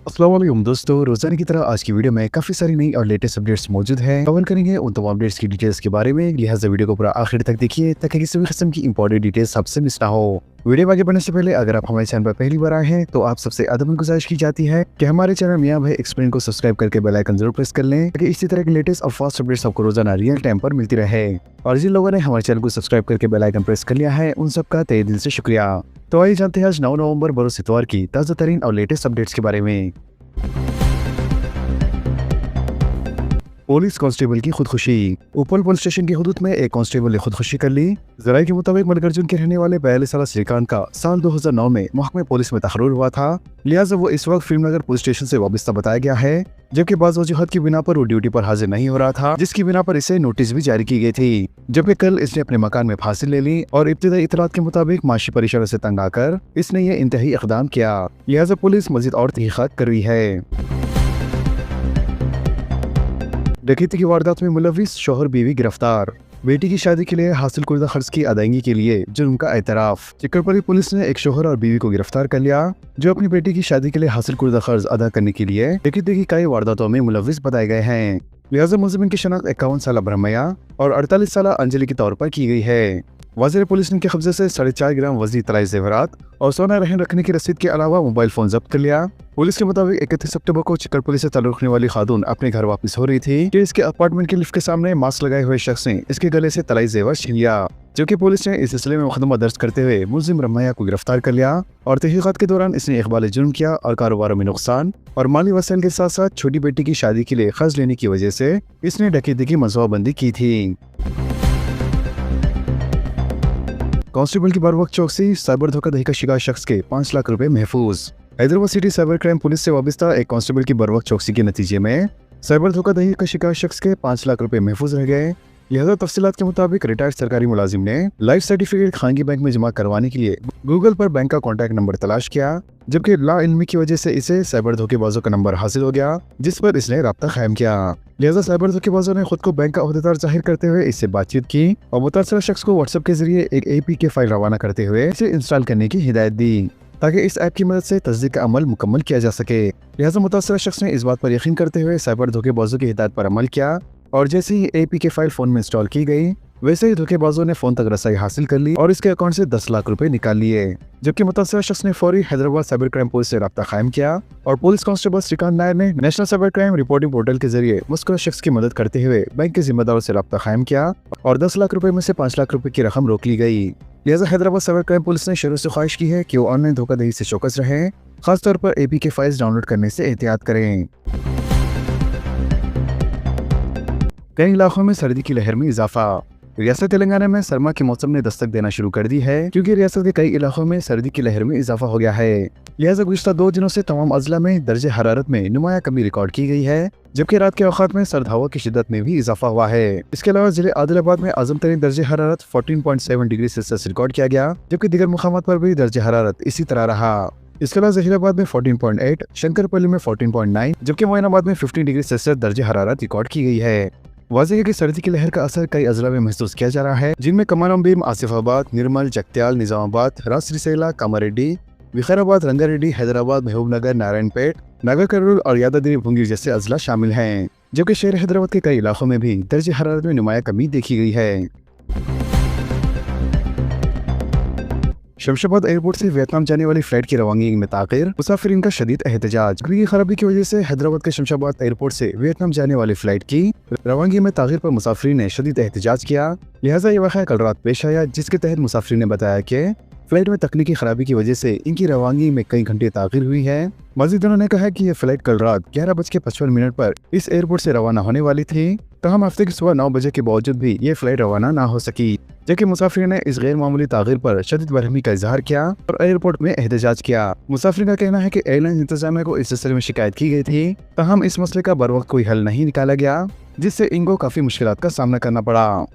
अस्सलाम वालेकुम दोस्तों, रोजाना की तरह आज की वीडियो में काफी सारी नई और लेटेस्ट अपडेट्स मौजूद हैं। कवर करेंगे उन तमाम अपडेट्स की डिटेल्स के बारे में, लिहाजा वीडियो को पूरा आखिर तक देखिए ताकि किसी भी किस्म की इंपॉर्टेंट डिटेल्स आपसे मिस ना हो। वीडियो में आगे बढ़ने से पहले अगर आप हमारे चैनल पर पहली बार आए हैं तो आप सबसे अदब गुजारिश की जाती है कि हमारे चैनल मियां भाई एक्सप्लेन को सब्सक्राइब करके बेल आइकन जरूर प्रेस कर लें ताकि इसी तरह की लेटेस्ट और फास्ट अपडेट्स आपको रोजाना रियल टाइम पर मिलती रहे। और जिन लोगों ने हमारे चैनल को सब्सक्राइब करके बेल आइकन प्रेस कर लिया है उन सबका तहे दिल से शुक्रिया। तो आइए जानते हैं आज 9 नवंबर बरोज़ इतवार की ताज़ा तरीन और लेटेस्ट अपडेट्स के बारे में। पुलिस कांस्टेबल की खुदकुशी। उपल पुलिस स्टेशन की हदूद में एक कांस्टेबल ने खुदकुशी कर ली। जराये के मुताबिक मल्लिकार्जुन के रहने वाले 42 साल श्रीकांत का साल 2009 में महकमे पुलिस में तकर्रुर हुआ था, लिहाजा वो इस वक्त फिल्मनगर पुलिस स्टेशन से वाबस्ता बताया गया है, जबकि बाज़ वजूहत की बिना पर वो ड्यूटी पर हाजिर नहीं हो रहा था, जिसकी बिना पर इसे नोटिस भी जारी की गई थी। जबकि कल इसने अपने मकान में फांसी ले ली और इब्तिदाई इतलात के मुताबिक माशी परेशानी से तंग आकर इसने ये इंतहाई इक़दाम किया, लिहाजा पुलिस मज़ीद और तहक़ीक़ात कर रही है। डकैती की वारदात में मुलविस शोहर बीवी गिरफ्तार। बेटी की शादी के लिए हासिल कुर्दा खर्च की अदायगी के लिए जुर्म का एतराफ। चिकरपली पुलिस ने एक शोहर और बीवी को गिरफ्तार कर लिया जो अपनी बेटी की शादी के लिए हासिल कुर्दा खर्च अदा करने के लिए डकैती की कई वारदातों में मुलविस बताए गए हैं। लिहाजा मुलजिम की शनाख्त 51 साल ब्रह्मया और 48 साल अंजलि के तौर पर की गई है। वज़ीर पुलिस ने इनके कब्जे से 4.5 ग्राम वज़नी तलाई जेवरात और सोना रहन रखने की रसीद के अलावा मोबाइल फोन जब्त कर लिया। पुलिस के मुताबिक 31 अक्टूबर को चिकर पुलिस से ताल्लुक़ रखने वाली खातून अपने घर वापस हो रही थी कि इसके अपार्टमेंट के लिफ्ट के सामने मास्क लगाए हुए शख्स ने इसके गले से तलाई जेवर छीन लिया, जबकि पुलिस ने इस सिलसिले में मुकदमा दर्ज करते हुए मुलजिम रमैया को गिरफ्तार कर लिया और तहक़ीक़ात के दौरान इसने इक़बाल जुर्म किया और कारोबारों में नुकसान और माली वसाइल के साथ साथ छोटी बेटी की शादी के लिए खर्च लेने की वजह से इसने डकैती की मनसूबाबंदी की थी। कांस्टेबल की बरवक्त चौकसी, साइबर धोखाधड़ी का शिकार शख्स के 5 लाख रुपए महफूज। Hyderabad city cyber crime police से वाबस्ता एक कांस्टेबल की बरवक्त चौकसी के नतीजे में साइबर धोखाधड़ी का शिकार शख्स के 5 लाख रुपए महफूज रह गए। लिहाजा तफसीलात के मुताबिक रिटायर्ड सरकारी मुलाजिम ने लाइफ सर्टिफिकेट खानगी बैंक में जमा करवाने के लिए गूगल पर बैंक का कॉन्टैक्ट नंबर तलाश किया, जबकि लाइल्मी की वजह से इसे साइबर धोखेबाजों का नंबर हासिल हो गया, जिस पर इसने राब्ता कायम किया। लिहाजा साइबर धोखेबाजों ने खुद को बैंक का अहदेदार जाहिर करते हुए इससे बातचीत की और मुतासरा शख्स को व्हाट्सएप के जरिए एक APK फाइल रवाना करते हुए इसे इंस्टॉल करने की हिदायत दी ताकि इस ऐप की मदद से तस्दीक का अमल मुकम्मल किया जा सके। लिहाजा मुतासरा शख्स ने इस बात पर यकीन करते हुए साइबर धोखेबाजों की हिदायत पर अमल किया और जैसे ही APK फाइल फोन में इंस्टॉल की गई वैसे ही धोखेबाजों ने फोन तक रसाई हासिल कर ली और इसके अकाउंट से 10 लाख रुपए निकाल लिए, जबकि मुतासरा शख्स ने फौरी हैदराबाद साइबर क्राइम पुलिस से राब्ता कायम किया और पुलिस कांस्टेबल श्रीकांत नायर ने national cyber crime reporting portal के जरिए मुस्कुरा शख्स की मदद करते हुए बैंक के जिम्मेदारों से राब्ता कायम किया और 10 लाख रुपए में से 5 लाख रुपए की रकम रोक ली गई। लिहाजा हैदराबाद साइबर क्राइम पुलिस ने शुरू से ख्वाहिश की है कि वो ऑनलाइन धोखाधड़ी से चौकस रहें, खासतौर पर APK फाइल्स डाउनलोड करने से एहतियात करें। कई इलाकों में सर्दी की लहर में इजाफा। रियासत तेलंगाना में सरमा के मौसम ने दस्तक देना शुरू कर दी है क्योंकि रियासत के कई इलाकों में सर्दी की लहर में इजाफा हो गया है। लिहाजा गुज़िश्ता 2 दिनों से तमाम अजला में दर्जे हरारत में नुमाया कमी रिकॉर्ड की गई है, जबकि रात के औकात में सर्द हवा की शिद्दत में भी इजाफा हुआ है। इसके अलावा जिले आदिलाबाद में आजम तरीन दर्जे हरारत 14.7 डिग्री सेल्सियस रिकॉर्ड किया गया, जबकि दीगर मुकामात पर भी दर्जे हरारत इसी तरह रहा। इसके अलावा जहीराबाद में 14.8, शंकरपल्ली में 14.9, जबकि मोइनाबाद में 15 डिग्री सेल्सियस दर्जे हरारत रिकॉर्ड की गई है। वाज़ेह है कि सर्दी की लहर का असर कई अजला में महसूस किया जा रहा है, जिनमें कमालम्बीम, आसिफाबाद, निर्मल, जगत्याल, निजामाबाद, राजश्रीसैला, कामारेड्डी, विकाराबाद, रंगारेड्डी, हैदराबाद, महबूबनगर, नारायणपेट, नागर कर्नूल और यादाद्री भुंगी जैसे अजला शामिल हैं, जबकि शहर हैदराबाद के कई इलाकों में भी दर्जे हरारत में नुमाया कमी देखी गई है। शमशाबाद एयरपोर्ट से वियतनाम जाने वाली फ्लाइट की रवानगी में ताख़ीर, मुसाफिरीन का शदीद एहतजाज। बिजली की खराबी की वजह से हैदराबाद के शमशाबाद एयरपोर्ट से वियतनाम जाने वाली फ्लाइट की रवानगी में ताख़ीर पर मुसाफिरीन ने शदीद एहतजाज किया। लिहाजा ये वाक़या कल रात पेश आया, जिसके तहत मुसाफिरीन ने बताया कि फ्लाइट में तकनीकी खराबी की वजह से इनकी रवानगी में कई घंटे ताख़ीर हुई है। मज़ीद उन्होंने कहा कि यह फ्लाइट कल रात 11:55 पर इस एयरपोर्ट से रवाना होने वाली थी, तहम हफ्ते की सुबह 9 बजे के बावजूद भी ये फ्लाइट रवाना ना हो सकी, जबकि मुसाफिर ने इस गैर मामूली ताग़ीर पर शदीद बरहमी का इजहार किया और एयरपोर्ट में एहतजाज किया। मुसाफिर का कहना है कि एयरलाइन इंतजामिया को इस सिलसिले में शिकायत की गई थी, तहम इस मसले का बरवक्त कोई हल नहीं निकाला गया, जिससे इनको काफी मुश्किलात का सामना करना पड़ा।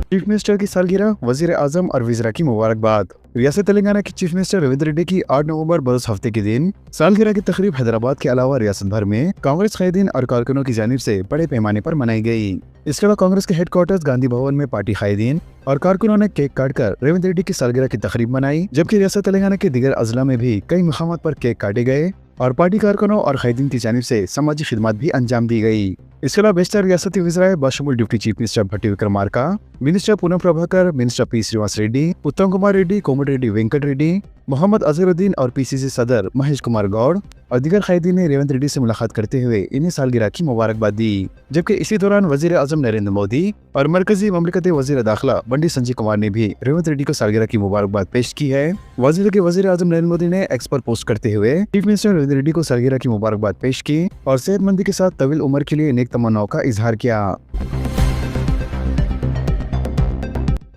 चीफ मिनिस्टर की सालगिरह, वजीर आजम और वज़ीरा की मुबारकबाद। रियासत तेलंगाना के चीफ मिनिस्टर रेवंत रेड्डी की 8 नवंबर बरस हफ्ते के दिन सालगिरह की तकरीब हैदराबाद के अलावा रियासत भर में कांग्रेस कायदीन और कारकुनों की जानिब से बड़े पैमाने पर मनाई गई। इसके अलावा कांग्रेस के हेडक्वार्टर्स गांधी भवन में पार्टी कायदीन और कारकुनों ने केक काटकर रेवंत रेड्डी की सालगिरह की तकरीब मनाई, जबकि रियासत तेलंगाना के दीगर अजला में भी कई मकामात पर केक काटे गए और पार्टी कारकुनों और कायदीन की जानिब से समाजी खिदमत भी अंजाम दी गई। इसके अलावा बेशतर रियासती वज़राए बाशमुल deputy chief minister Bhatti Vikramarka, minister Ponnam Prabhakar, minister P Srinivas Reddy, Uttam Kumar Reddy, Komatireddy Venkat Reddy, Mohammad Azharuddin और पीसीसी सदर महेश कुमार गौड़ और दीगर कायदीन ने रेवंत रेड्डी से मुलाकात करते हुए इन्हें सालगिरह की मुबारकबाद दी। जबकि इसी दौरान वजीर आजम नरेंद्र मोदी और मरकजी ममलिकत वजीर दाखिला बंडी संजय कुमार ने भी रेवंत रेड्डी को सालगिरह की मुबारकबाद पेश की है। वजीर आजम नरेंद्र मोदी ने एक्स पर पोस्ट करते हुए चीफ मिनिस्टर रेवंत रेड्डी को सालगिरह की मुबारकबाद पेश की और सेहतमंदी के साथ तवील उम्र के लिए नेक तमन्नाओं का इजहार किया।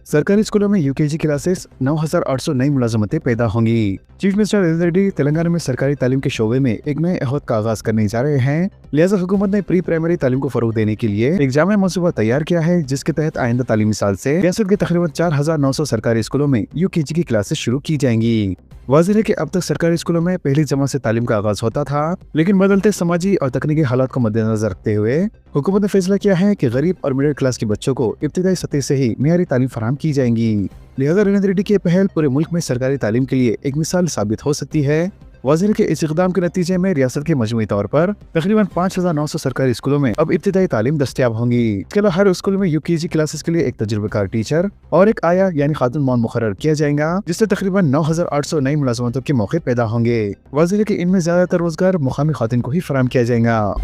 सरकारी स्कूलों में यूकेजी क्लासेस 9,800 नई मुलाजमतें पैदा होंगी। चीफ मिनिस्टर रेवंत रेड्डी तेलंगाना में सरकारी तालीम के शोबे में एक नए अहद का आगाज करने जा रहे हैं। लिहाजा हुकूमत ने प्री प्राइमरी तालीम को फरोग देने के लिए एक जामे मनसूबा तैयार किया है, जिसके तहत आइंदा तालीमी साल से रियासत के तकरीबन 4,900 सरकारी स्कूलों में यूकेजी की क्लासेस शुरू की जाएंगी। वाज़ेह है कि अब तक सरकारी स्कूलों में पहली जमा से तालीम का आगाज होता था, लेकिन बदलते समाजी और तकनीकी हालात को मद्देनजर रखते हुए हुकूमत ने फैसला किया है कि गरीब और मिडिल क्लास के बच्चों को इब्तिदाई सतह से ही मियारी तालीम फराहम की जाएंगी। लिहाजा रेवंत रेड्डी की पहल पूरे मुल्क में सरकारी तालीम के लिए एक मिसाल साबित हो सकती है। वाज़ेह के इस इक़दाम के नतीजे में रियासत के मजमूई तौर पर तकरीबन 5,900 सरकारी स्कूलों में अब इब्तिदाई तालीम दस्तयाब होंगी। इसके अलावा हर स्कूल में यूकेजी क्लासेस के लिए एक तजुर्बेकार टीचर और एक आया यानी खातून मौन मुकर्रर किया जाएगा, जिससे तकरीबन 9,800 नई मुलाजमतों के मौके पैदा होंगे। वाज़ेह के इनमें ज्यादातर रोजगार मुकामी खातून को ही फराहम किया जाएगा।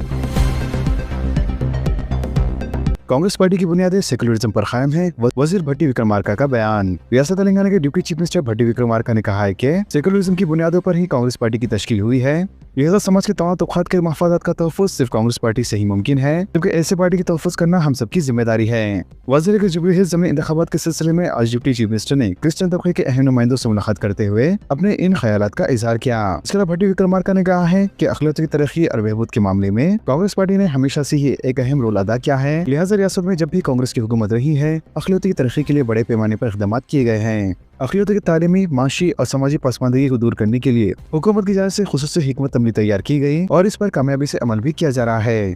कांग्रेस पार्टी की बुनियादें सेकुलरिज्म पर कायम है। वजीर भट्टी विक्रमार्का का बयान। रियासत तेलंगाना के deputy chief minister Bhatti Vikramarka ने कहा है कि सेकुलरिज्म की बुनियादों पर ही कांग्रेस पार्टी की तश्कील हुई है। लिहाजा समाज के तमाम तबक़ात के मफादात का तहफ़्फ़ुज़ सिर्फ कांग्रेस पार्टी से ही मुमकिन है, क्योंकि ऐसे पार्टी की तहफ़्फ़ुज़ करना हम सबकी जिम्मेदारी है। वज़ीर के जुबली हिल्स ज़मीनी इंतखाबात के सिलसिले में आज डिप्टी चीफ मिनिस्टर ने क्रिश्चियन तबके के अहम नुमाइंदों से मुलाकात करते हुए अपने इन ख्यालात का इजहार किया। इसके अलावा भट्टी विक्रमार्का ने कहा है कि अखिलती तरक्की और बहबूद के मामले में कांग्रेस पार्टी ने हमेशा से ही एक अहम रोल अदा किया है। लिहाजा रियासत में जब भी कांग्रेस की हुकूमत रही है, अखिलती तरक्की के लिए बड़े पैमाने पर इक़दाम किए गए हैं। अखिलती की तालीमी, माशी और समाजी पसमानदगी को दूर करने के लिए हुकूमत की जानिब से खुसूसी हिकमत अमली तैयार की गई और इस पर कामयाबी से अमल भी किया जा रहा है।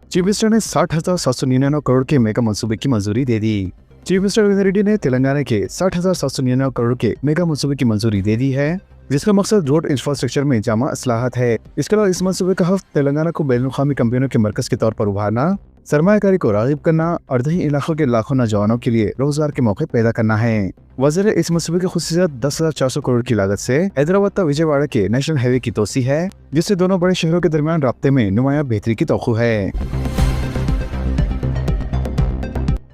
चीफ मिनिस्टर ने 60,799 करोड़ के मेगा मंसूबे की मंजूरी दे दी। चीफ मिनिस्टर रेवंत रेड्डी ने तेलंगाना के 60,799 करोड़ के मेगा मंसूबे की मंजूरी दे दी है, जिसका मकसद रोड इंफ्रास्ट्रक्चर में जामा इस्लाहत है। इसके अलावा इस मंसूबे का हफ़ तेलंगाना को बैनुल-अक़वामी कंपनियों के मरकज के तौर पर उभारना, सरमायाकारी को राग़िब करना और दही इलाकों के लाखों नौजवानों के लिए रोजगार के मौके पैदा करना है। वज़ीर इस मंसूबे की खुसूसियत 10,400 करोड़ की लागत से हैदराबाद तक विजयवाड़ा के नेशनल हाईवे की तोसी है, जिससे दोनों बड़े शहरों के दरमियान राब्ते में नुमाया बेहतरी की तवक्को है।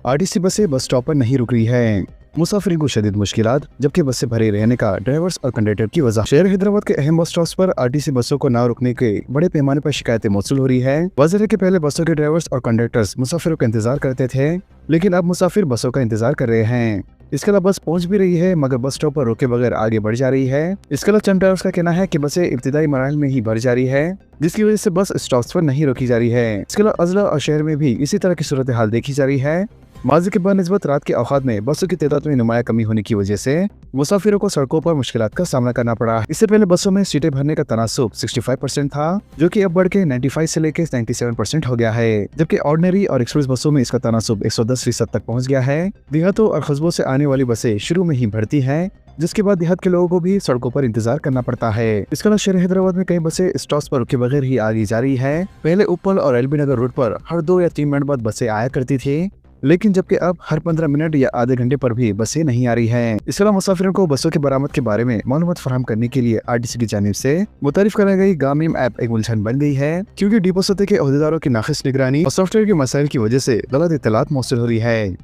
आरटीसी बसें बस स्टॉप पर नहीं रुक रही है। मुसाफिरों को शदीद मुश्किलात, जबकि बसें भरे रहने का ड्राइवर्स और कंडक्टर की वजह। शहर हैदराबाद के अहम बस स्टॉप्स पर आरटीसी बसों को न रुकने के बड़े पैमाने पर शिकायतें मौसूल हो रही है। वज़ीर के पहले बसों के ड्राइवर्स और कंडक्टर्स मुसाफिरों का इंतजार करते थे, लेकिन अब मुसाफिर बसों का इंतजार कर रहे हैं। इसके अलावा बस पहुंच भी रही है, मगर बस स्टॉप पर रोके बगैर आगे बढ़ जा रही है। इसके अलावा चंद ड्राइवर्स का कहना है कि बसें इब्तिदाई मराहल में ही भर जा रही है, जिसकी वजह से बस स्टॉप्स पर नहीं रोकी जा रही है। इसके अलावा अजला और शहर में भी इसी तरह की सूरत हाल देखी जा रही है। माज़ी के बनिस्बत रात के औकात में बसों की तादाद में नुमाया कमी होने की वजह से मुसाफिरों को सड़कों पर मुश्किलात का सामना करना पड़ा। इससे पहले बसों में सीटें भरने का तनासुब 65% था, जो कि अब बढ़ के 95 से लेकर 97% हो गया है, जबकि ऑर्डिनरी और एक्सप्रेस बसों में इसका तनासुब 110% तक पहुंच गया है। देहातों और कस्बों से आने वाली बसें शुरू में ही भरती हैं, जिसके बाद देहात के लोगों को भी सड़कों पर इंतजार करना पड़ता है। इसके अलावा शहर हैदराबाद में कई बसें स्टॉप्स पर रुके बगैर ही आगे जा रही है। पहले उपल और एलबी नगर रोड पर हर 2 या 3 मिनट बाद बसें आया करती थी, लेकिन जबकि अब हर 15 मिनट या आधे घंटे पर भी बसें नहीं आ रही हैं। इसके अलावा मुसाफिरों को बसों की बरामद के बारे में मालूमात फराहम करने के लिए आरटीसी की जानिब से मुतारिफ कराई गई गामीम ऐप एक उलझन बन गई है, क्योंकि डिपो सतह के अहदेदारों की नाक़िस निगरानी और सॉफ्टवेयर के मसाइल की वजह से गलत इत्तलात मौसूल हो रही है।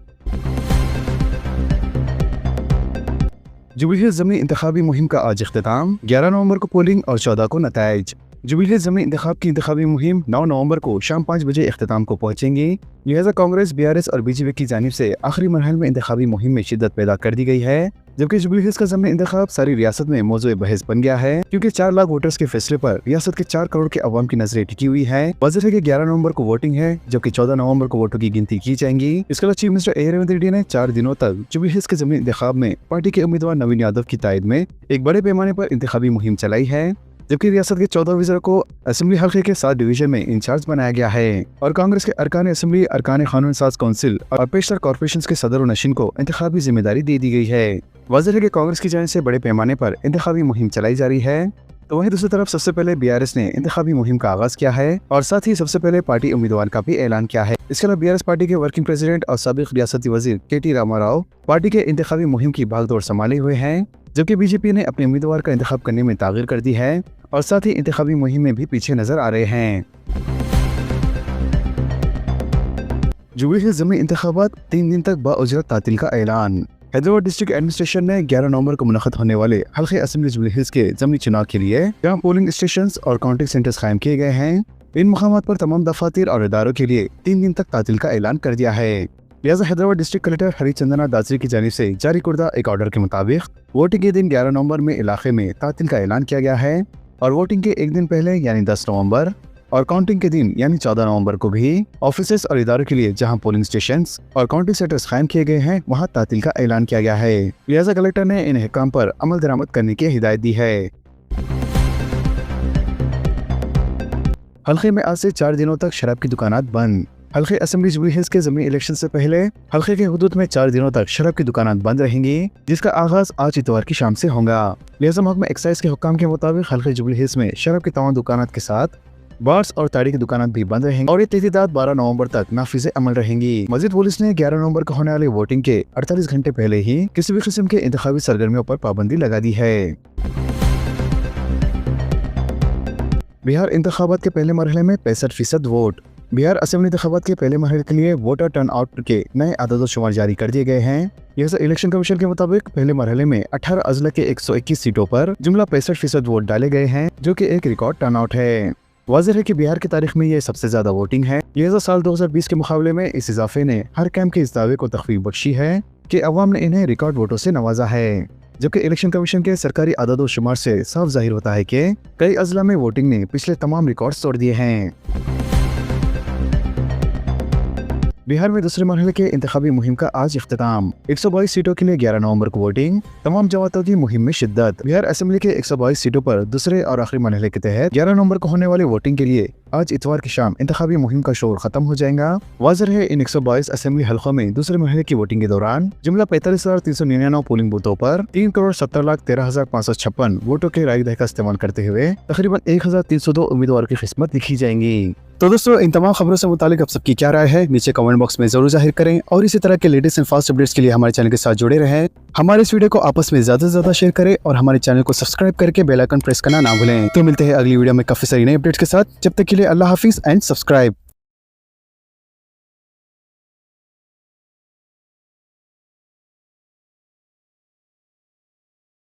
जुबली हिल्स ज़मीनी इंतखाबी मुहिम का आज इख्तिताम। 11 नवंबर को पोलिंग और 14 को नताइज। जुबली हिल्स ज़मीनी इंतखाब की इंतखाबी मुहिम 9 नवंबर को शाम 5 बजे इख्तिताम को पहुंचेंगी। लिहाजा कांग्रेस, बीआरएस और बीजेपी की जानिब से आखिरी मरहल में इंतखाबी मुहिम में शिद्दत पैदा कर दी गई है, जबकि जुबली हिल्स का ज़मीनी इंतखाब सारी रियासत में मौजूद बहस बन गया है, क्योंकि 4 लाख वोटर्स के फैसले पर रियासत के 4 करोड़ के अवाम की नजरें टिकी हुई है। वाज़ेह है कि 11 नवंबर को वोटिंग है, जबकि 14 नवंबर को वोटों की गिनती की जाएंगी। इसके अलावा चीफ मिनिस्टर ए रेवंत रेड्डी ने 4 दिनों तक जुबली हिल्स के ज़मीनी इंतखाब में पार्टी के उम्मीदवार नवीन यादव की तायद में एक बड़े पैमाने पर इंतखाबी मुहिम चलाई है, जबकि रियासत के 14 वज़ीरों को असेंबली हल्के के 7 डिवीजन में इंचार्ज बनाया गया है और कांग्रेस के अरकान असेंबली, अरकान कानून साज काउंसिल और पेशतर कॉर्पोरेशन के सदर और नशीन को इंतखाबी जिम्मेदारी दे दी गई है। वाज़ेह है कि कांग्रेस की जानिब से बड़े पैमाने पर इंतखाबी मुहिम चलाई जा रही है, तो वहीं दूसरी तरफ सबसे पहले बीआरएस ने इंतखाबी मुहिम का आगाज किया है और साथ ही सबसे पहले पार्टी उम्मीदवार का भी ऐलान किया है। इसके अलावा बीआरएस पार्टी के वर्किंग प्रेसिडेंट और साबिक रियासती वजीर के.टी. रामाराव पार्टी के इंतखाबी मुहिम की भागदौड़ संभाले हुए हैं, जबकि बीजेपी ने अपने उम्मीदवार का इंतखाब करने में तागीर कर दी है और साथ ही इंतखाबी मुहिम में भी पीछे नजर आ रहे हैं। जुबली हिल्स ज़मीनी इंतखाबात 3 दिन तक बाउजरत तातील का ऐलान। हैदराबाद डिस्ट्रिक्ट एडमिनिस्ट्रेशन ने 11 नवंबर को मुनक़्क़द होने वाले हल्के असेंबली जुबली हिल्स के ज़मीनी चुनाव के लिए जहां पोलिंग स्टेशन और काउंटिंग सेंटर्स कायम किए गए हैं, इन मकामात पर तमाम दफातर और इदारों के लिए 3 दिन तक तातील का ऐलान कर दिया है। लिहाजा हैदराबाद डिस्ट्रिक्ट कलेक्टर हरिचंदना दासरी की जानिब से जारी करदा एक ऑर्डर के मुताबिक वोटिंग के दिन 11 नवंबर में इलाके में तातील का ऐलान किया गया है और वोटिंग के एक दिन पहले यानी 10 नवंबर और काउंटिंग के दिन यानी 14 नवंबर को भी ऑफिसेस और इदारों के लिए जहां पोलिंग स्टेशंस और काउंटिंग सेंटर्स कायम किए गए हैं, वहां तातील का ऐलान किया गया है। लिहाजा कलेक्टर ने इन अहकाम पर अमल दरामद करने की हिदायत दी है। हल्के में आज से 4 दिनों तक शराब की दुकानात बंद। हल्के असेंबली जुबली हिल्स के ज़मीनी इलेक्शन से पहले हल्के के हुदूद में 4 दिनों तक शराब की दुकानात बंद रहेंगी, जिसका आगाज आज इतवार की शाम से होगा। लिहाजा महकमा एक्साइज के हुक्काम के मुताबिक हल्के जुबली हिल्स में शराब की तमाम दुकानात के साथ बार्स और ताड़ी की दुकानात भी बंद रहेंगी और ये तहदीदात 12 नवंबर तक नाफिज अमल रहेंगी। मजीद पुलिस ने 11 नवंबर को होने वाले वोटिंग के 48 घंटे पहले ही किसी भी किस्म के इंतखाबी सरगर्मियों पर पाबंदी लगा दी है। बिहार इंतखाबात के पहले मरहले में 65% वोट। बिहार असेंबली इंतखाबात के पहले मरहले के लिए वोटर टर्न आउट के नए आदद शुमार जारी कर दिए गए हैं। यह इलेक्शन कमीशन के मुताबिक पहले मरहले में 18 अजला के 121 सीटों पर जुमला 65% वोट डाले गए हैं, जो कि एक रिकॉर्ड टर्न आउट है। वाज़ेह है कि बिहार की तारीख में ये सबसे ज्यादा वोटिंग है। लिहाजा साल 2020 के मुकाबले में इस इजाफे ने हर कैंप के इस दावे को तखफीफ बख्शी है कि अवाम ने इन्हें रिकॉर्ड वोटों से नवाजा है, जबकि इलेक्शन कमीशन के सरकारी आदद शुमार से साफ जाहिर होता है कि कई अजला में वोटिंग ने पिछले तमाम रिकॉर्ड तोड़ दिए हैं। बिहार में दूसरे मरहले के इंतखाबी मुहिम का आज इख्तिताम। 122 सीटों के लिए 11 नवंबर को वोटिंग, तमाम जमातों की मुहिम में शिद्दत। बिहार असेंबली के 122 सीटों पर दूसरे और आखिरी मरहले के तहत 11 नवंबर को होने वाले वोटिंग के लिए आज इतवार की शाम इंतखाबी मुहिम का शोर खत्म हो जाएगा। वाज़ेह है इन 122 असेंबली हल्कों में दूसरे मरहले की वोटिंग के दौरान जुमला 45,399 पोलिंग बूथों पर 3,70,13,556 वोटों के राय दह का इस्तेमाल करते हुए तकरीबन 1,302 उम्मीदवारों की किस्मत लिखी जाएंगी। तो दोस्तों, इन तमाम खबरों से मुतालिक आप सबकी क्या राय है नीचे कमेंट बॉक्स में जरूर जाहिर करें और इसी तरह के लेटेस्ट एंड फास्ट अपडेट्स के लिए हमारे चैनल के साथ जुड़े रहें। हमारे इस वीडियो को आपस में ज्यादा से ज्यादा शेयर करें और हमारे चैनल को सब्सक्राइब करके बेल आइकन प्रेस करना ना भूलें। तो मिलते हैं अगली वीडियो में काफी सारी नई अपडेट्स के साथ। जब तक के लिए अल्लाह हाफिज एंड सब्सक्राइब।